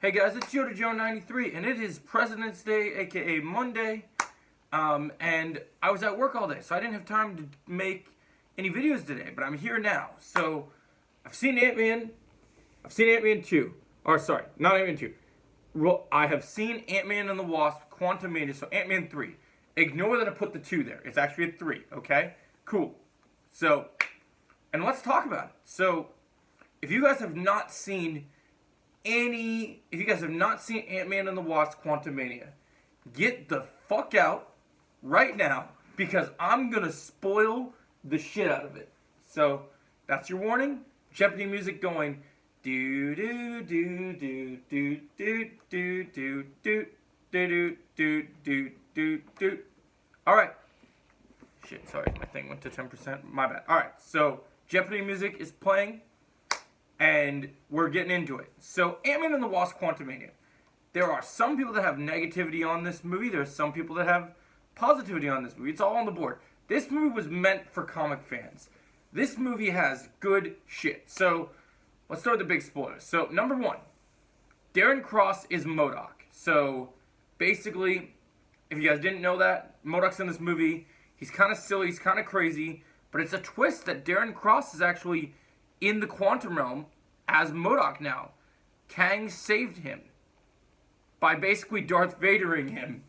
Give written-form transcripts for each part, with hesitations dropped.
Hey guys, it's Yoda Joe 93, and it is President's Day, aka Monday. And I was at work all day, so I didn't have time to make any videos today, but I'm here now. So, I've seen Antman. I've seen Antman 2. Or, sorry, not Antman 2. Well, I have seen Antman and the Wasp, Quantumania, so Antman 3. Ignore that I put the 2 there. It's actually a 3, okay? Cool. So, and let's talk about it. So, if you guys have not seen Antman and the Wasp Quantumania, get the fuck out right now, because I'm gonna spoil the shit out of it. So that's your warning. Jeopardy music going. Do do do do do do do do do do do do do do. All right. Shit, sorry, my thing went to 10%. My bad. All right, so Jeopardy music is playing. And we're getting into it. So, Antman and the Wasp Quantumania. There are some people that have negativity on this movie. There are some people that have positivity on this movie. It's all on the board. This movie was meant for comic fans. This movie has good shit. So, let's start with the big spoilers. So, number one, Darren Cross is MODOK. So, basically, if you guys didn't know that, MODOK's in this movie. He's kind of silly, he's kind of crazy, but it's a twist that Darren Cross is actually in the quantum realm as MODOK now. Kang saved him by basically Darth Vadering him.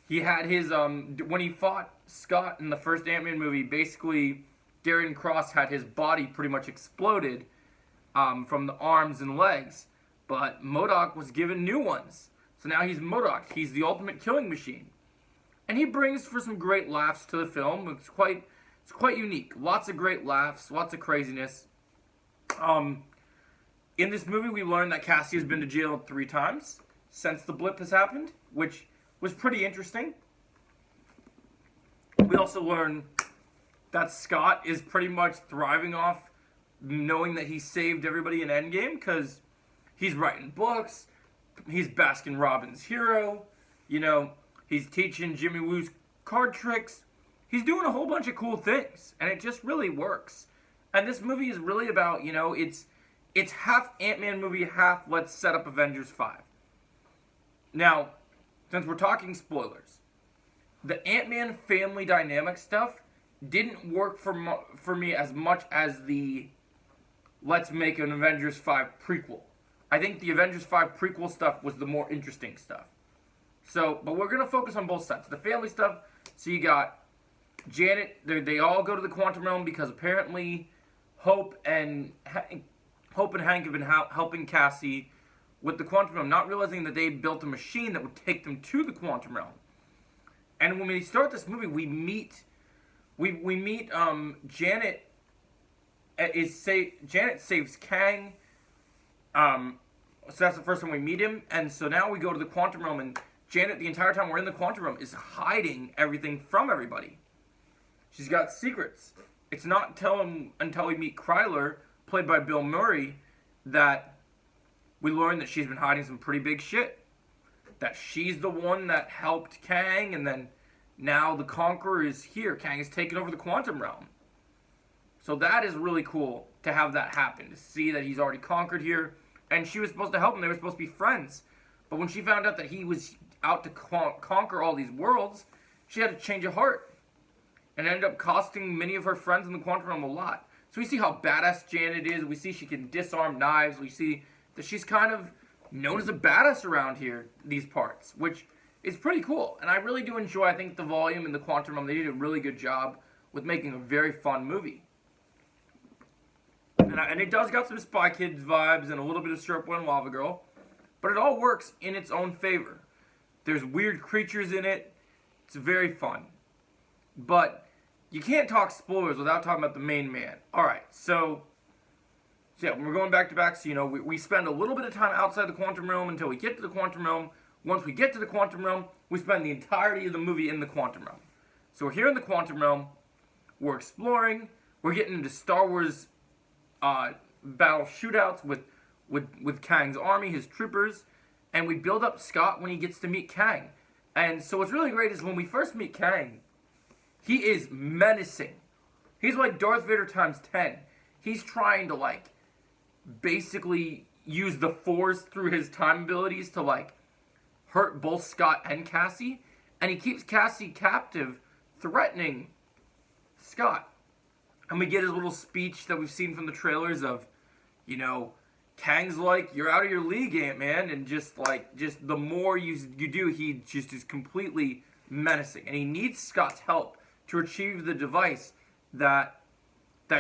He had his, when he fought Scott in the first Ant-Man movie, basically Darren Cross had his body pretty much exploded from the arms and legs. But MODOK was given new ones. So now he's MODOK. He's the ultimate killing machine. And he brings for some great laughs to the film. It's quite unique. Lots of great laughs, lots of craziness. In this movie, we learned that Cassie has been to jail 3 times since the blip has happened, which was pretty interesting. We also learn that Scott is pretty much thriving off knowing that he saved everybody in Endgame, because he's writing books, he's Baskin-Robbins' hero, you know, he's teaching Jimmy Woo's card tricks. He's doing a whole bunch of cool things, and it just really works. And this movie is really about, you know, it's half Ant-Man movie, half let's set up Avengers 5. Now, since we're talking spoilers, the Ant-Man family dynamic stuff didn't work for me as much as the let's make an Avengers 5 prequel. I think the Avengers 5 prequel stuff was the more interesting stuff. So, but we're going to focus on both sides. The family stuff, so you got Janet, they all go to the quantum realm because apparently Hope and Hank have been helping Cassie with the quantum realm, not realizing that they built a machine that would take them to the quantum realm. And when we start this movie, we meet Janet. Janet saves Kang. So that's the first time we meet him, and so now we go to the quantum realm, and Janet, the entire time we're in the quantum realm, is hiding everything from everybody. She's got secrets. It's not until we meet Kryler, played by Bill Murray, that we learn that she's been hiding some pretty big shit. That she's the one that helped Kang, and then now the Conqueror is here. Kang has taken over the quantum realm. So that is really cool to have that happen, to see that he's already conquered here. And she was supposed to help him. They were supposed to be friends. But when she found out that he was out to conquer all these worlds, she had to change of heart. And ended up costing many of her friends in the quantum realm a lot. So we see how badass Janet is. We see she can disarm knives. We see that she's kind of known as a badass around here, these parts, which is pretty cool. And I really do enjoy, I think, the volume in the quantum realm. They did a really good job with making a very fun movie. And it does got some Spy Kids vibes and a little bit of Syrup One Lava Girl. But it all works in its own favor. There's weird creatures in it. It's very fun. But you can't talk spoilers without talking about the main man. Alright, so yeah, we're going back to back. So, you know, we spend a little bit of time outside the quantum realm until we get to the quantum realm. Once we get to the quantum realm, we spend the entirety of the movie in the quantum realm. So we're here in the quantum realm. We're exploring. We're getting into Star Wars battle shootouts with Kang's army, his troopers. And we build up Scott when he gets to meet Kang. And so what's really great is when we first meet Kang, he is menacing. He's like Darth Vader times 10. He's trying to, like, basically, use the Force through his time abilities to like hurt both Scott and Cassie, and he keeps Cassie captive, threatening Scott. And we get his little speech that we've seen from the trailers of, you know, Kang's like, you're out of your league, Ant-Man, and just the more you do, he just is completely menacing, and he needs Scott's help to retrieve the device that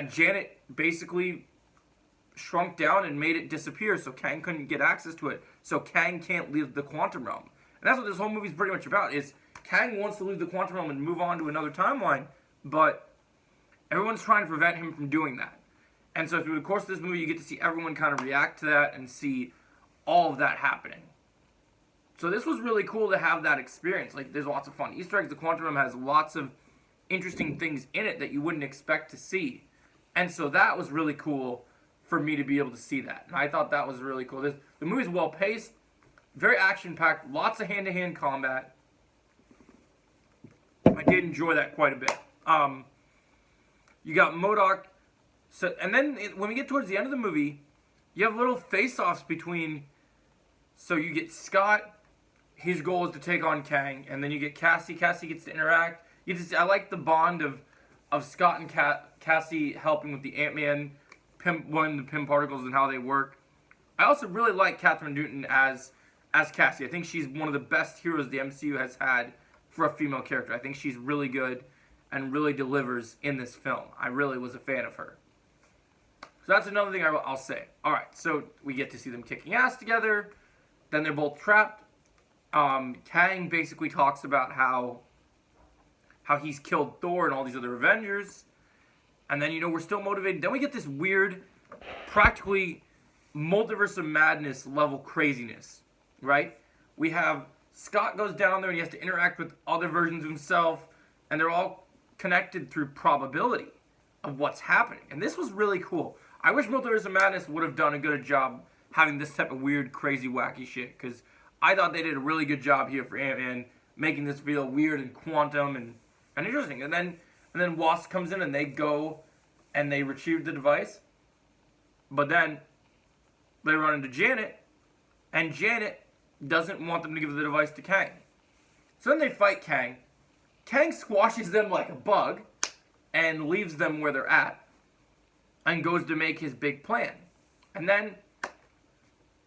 Janet basically shrunk down and made it disappear, so Kang couldn't get access to it, so Kang can't leave the quantum realm. And that's what this whole movie's pretty much about, is Kang wants to leave the quantum realm and move on to another timeline, but everyone's trying to prevent him from doing that. And so through the course of this movie, you get to see everyone kind of react to that and see all of that happening. So this was really cool to have that experience. Like, there's lots of fun Easter eggs. The quantum realm has lots of interesting things in it that you wouldn't expect to see. And so that was really cool for me to be able to see that. And I thought that was really cool. The movie's well-paced, very action-packed, lots of hand-to-hand combat. I did enjoy that quite a bit. You got MODOK. So, and then when we get towards the end of the movie, you have little face-offs between... So you get Scott, his goal is to take on Kang, and then you get Cassie. Cassie gets to interact. I like the bond of Scott and Cassie helping with the Ant-Man, learning the Pym particles and how they work. I also really like Catherine Newton as Cassie. I think she's one of the best heroes the MCU has had for a female character. I think she's really good and really delivers in this film. I really was a fan of her. So that's another thing I'll say. Alright, so we get to see them kicking ass together. Then they're both trapped. Kang basically talks about how he's killed Thor and all these other Avengers. And then, we're still motivated. Then we get this weird, practically multiverse of madness level craziness, right? We have Scott goes down there and he has to interact with other versions of himself. And they're all connected through probability of what's happening. And this was really cool. I wish Multiverse of Madness would have done a good job having this type of weird, crazy, wacky shit. Because I thought they did a really good job here for Ant-Man, making this feel weird and quantum and interesting. And then Wasp comes in and they go and they retrieve the device. But then they run into Janet. And Janet doesn't want them to give the device to Kang. So then they fight Kang. Kang squashes them like a bug and leaves them where they're at and goes to make his big plan. And then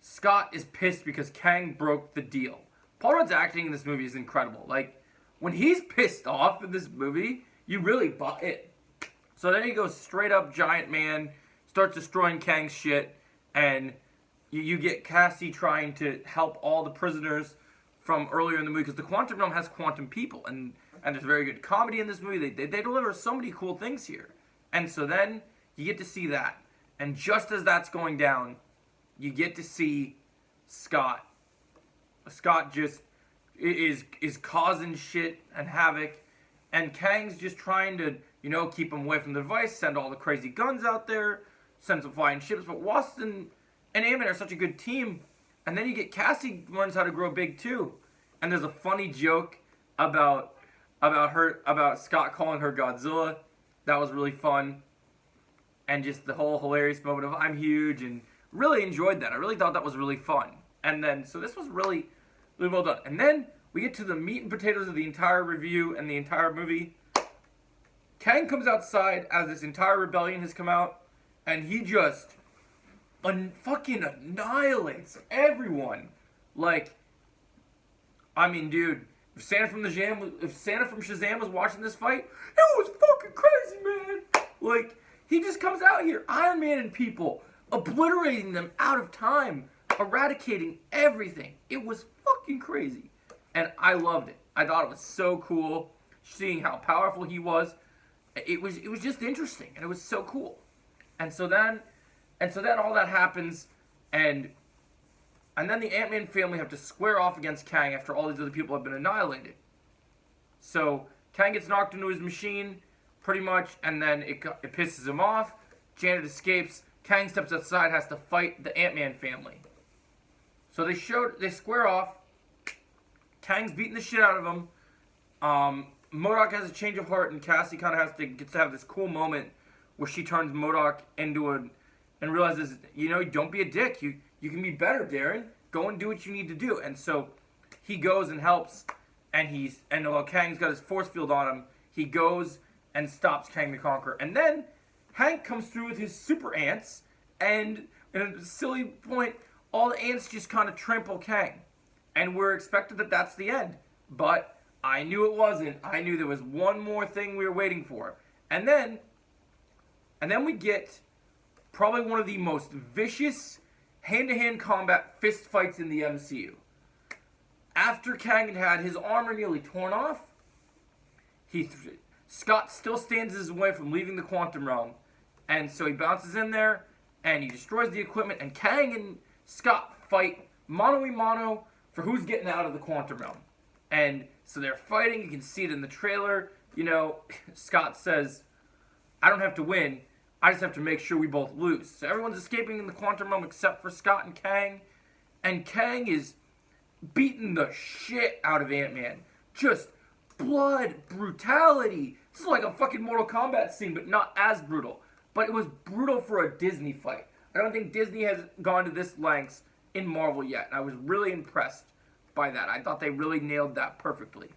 Scott is pissed because Kang broke the deal. Paul Rudd's acting in this movie is incredible. Like, when he's pissed off in this movie, you really buy it. So then he goes straight up Giant Man, starts destroying Kang's shit, and you get Cassie trying to help all the prisoners from earlier in the movie, because the Quantum Realm has quantum people, and there's very good comedy in this movie. They deliver so many cool things here. And so then you get to see that. And just as that's going down, you get to see Scott. Scott just is causing shit and havoc. And Kang's just trying to, keep him away from the device, send all the crazy guns out there, send some flying ships. But Wasp and Antman are such a good team. And then you get Cassie learns how to grow big too. And there's a funny joke about Scott calling her Godzilla. That was really fun. And just the whole hilarious moment of I'm huge, and really enjoyed that. I really thought that was really fun. And then, so this was really, really well done. And then we get to the meat and potatoes of the entire review and the entire movie. Kang comes outside as this entire rebellion has come out, and he just fucking annihilates everyone. Like, I mean, dude, if Santa from Shazam was watching this fight, it was fucking crazy, man. Like, he just comes out here, Iron Man and people, obliterating them out of time, eradicating everything. It was fucking crazy. And I loved it. I thought it was so cool, seeing how powerful he was. It was just interesting, and it was so cool. And so then all that happens, and then the Ant-Man family have to square off against Kang after all these other people have been annihilated. So Kang gets knocked into his machine, pretty much, and then it pisses him off. Janet escapes. Kang steps outside, has to fight the Ant-Man family. So they square off. Kang's beating the shit out of him. MODOK has a change of heart, and Cassie kind of gets to have this cool moment where she turns MODOK into and realizes, don't be a dick. You You can be better, Darren. Go and do what you need to do. And so he goes and helps, and while Kang's got his force field on him, he goes and stops Kang the Conqueror. And then Hank comes through with his super ants, and in a silly point, all the ants just kind of trample Kang. And we're expected that that's the end. But I knew it wasn't. I knew there was one more thing we were waiting for. And then we get probably one of the most vicious hand-to-hand combat fist fights in the MCU. After Kang had his armor nearly torn off, Scott still stands his way from leaving the quantum realm. And so he bounces in there, and he destroys the equipment, and Kang and Scott fight mano-a-mano for who's getting out of the quantum realm. And so they're fighting. You can see it in the trailer. You know, Scott says, I don't have to win. I just have to make sure we both lose. So everyone's escaping in the quantum realm except for Scott and Kang. And Kang is beating the shit out of Ant-Man. Just blood, brutality. This is like a fucking Mortal Kombat scene, but not as brutal. But it was brutal for a Disney fight. I don't think Disney has gone to this lengths in Marvel yet. And I was really impressed by that. I thought they really nailed that perfectly.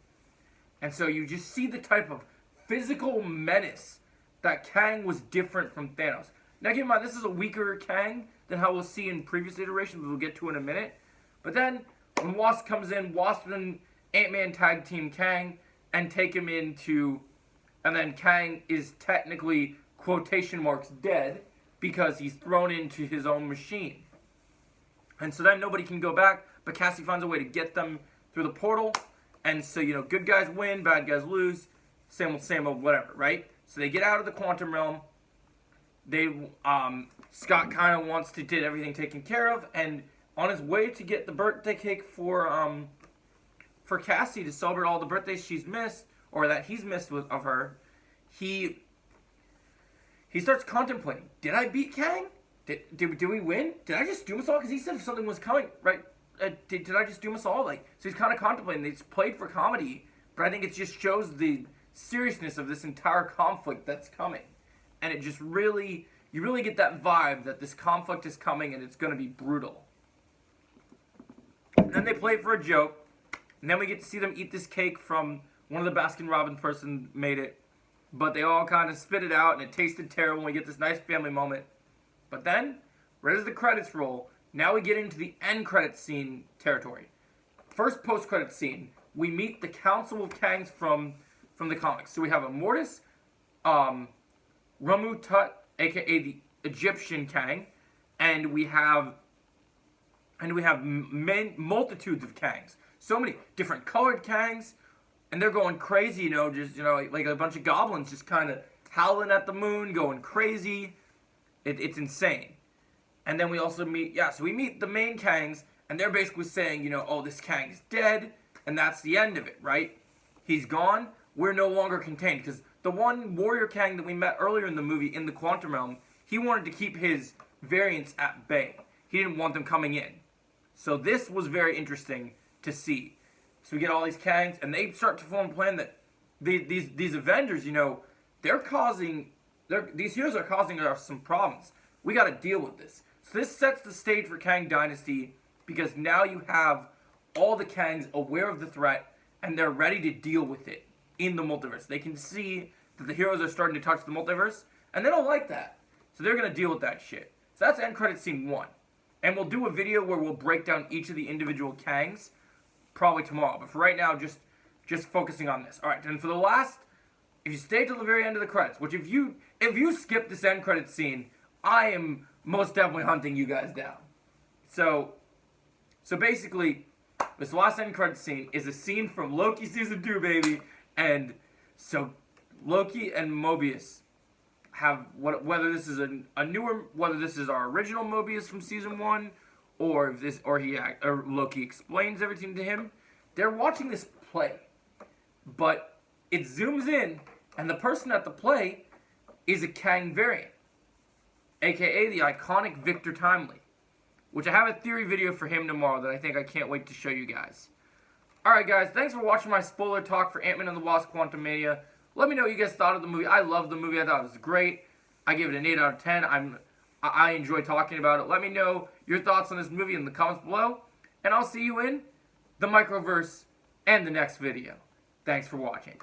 And so you just see the type of physical menace that Kang was different from Thanos. Now keep in mind, this is a weaker Kang than how we'll see in previous iterations, we'll get to in a minute. But then, when Wasp comes in, Wasp and Ant-Man tag team Kang and take him into... And then Kang is technically, quotation marks, dead because he's thrown into his own machine. And so then nobody can go back, but Cassie finds a way to get them through the portal. And so, you know, good guys win, bad guys lose. Same old, whatever, right? So they get out of the quantum realm. Scott kind of wants to get everything taken care of, and on his way to get the birthday cake for Cassie to celebrate all the birthdays she's missed, or that he's missed of her, he starts contemplating: did I beat Kang? Did we win? Did I just doom us all? Because he said something was coming, right? Did I just doom us all? Like, so he's kind of contemplating. It's played for comedy, but I think it just shows the seriousness of this entire conflict that's coming. And it just really, you really get that vibe that this conflict is coming and it's going to be brutal. And then they play it for a joke, and then we get to see them eat this cake from one of the Baskin-Robbins person made it, but they all kind of spit it out and it tasted terrible, and we get this nice family moment. But then, right as the credits roll, now we get into the end credits scene territory. First post-credits scene, we meet the Council of Kangs from the comics. So we have Immortus, Ramu-Tut, aka the Egyptian Kang, and we have multitudes of Kangs. So many different colored Kangs, and they're going crazy, you know, just, you know, like a bunch of goblins just kind of howling at the moon, going crazy. It's insane. And then we also meet, so we meet the main Kangs, and they're basically saying, you know, oh, this Kang's dead, and that's the end of it, right? He's gone. We're no longer contained, because the one warrior Kang that we met earlier in the movie in the Quantum Realm, he wanted to keep his variants at bay. He didn't want them coming in. So this was very interesting to see. So we get all these Kangs, and they start to form a plan that these Avengers, you know, these heroes are causing us some problems. We got to deal with this. So this sets the stage for Kang Dynasty, because now you have all the Kangs aware of the threat, and they're ready to deal with it in the multiverse. They can see that the heroes are starting to touch the multiverse, and they don't like that. So they're going to deal with that shit. So that's end credit scene 1. And we'll do a video where we'll break down each of the individual Kangs probably tomorrow. But for right now, just focusing on this. Alright, and for the last, if you stay till the very end of the credits, which if you skip this end credit scene, I am most definitely hunting you guys down. So basically, this last end credit scene is a scene from Loki Season 2, baby. And so Loki and Mobius have, whether this is whether this is our original Mobius from Season 1, or Loki explains everything to him, they're watching this play. But it zooms in, and the person at the play is a Kang variant, aka the iconic Victor Timely, which I have a theory video for him tomorrow that I think I can't wait to show you guys. Alright guys, thanks for watching my spoiler talk for Ant-Man and the Wasp Quantumania. Let me know what you guys thought of the movie. I loved the movie. I thought it was great. I gave it an 8 out of 10. I enjoy talking about it. Let me know your thoughts on this movie in the comments below. And I'll see you in the Microverse and the next video. Thanks for watching.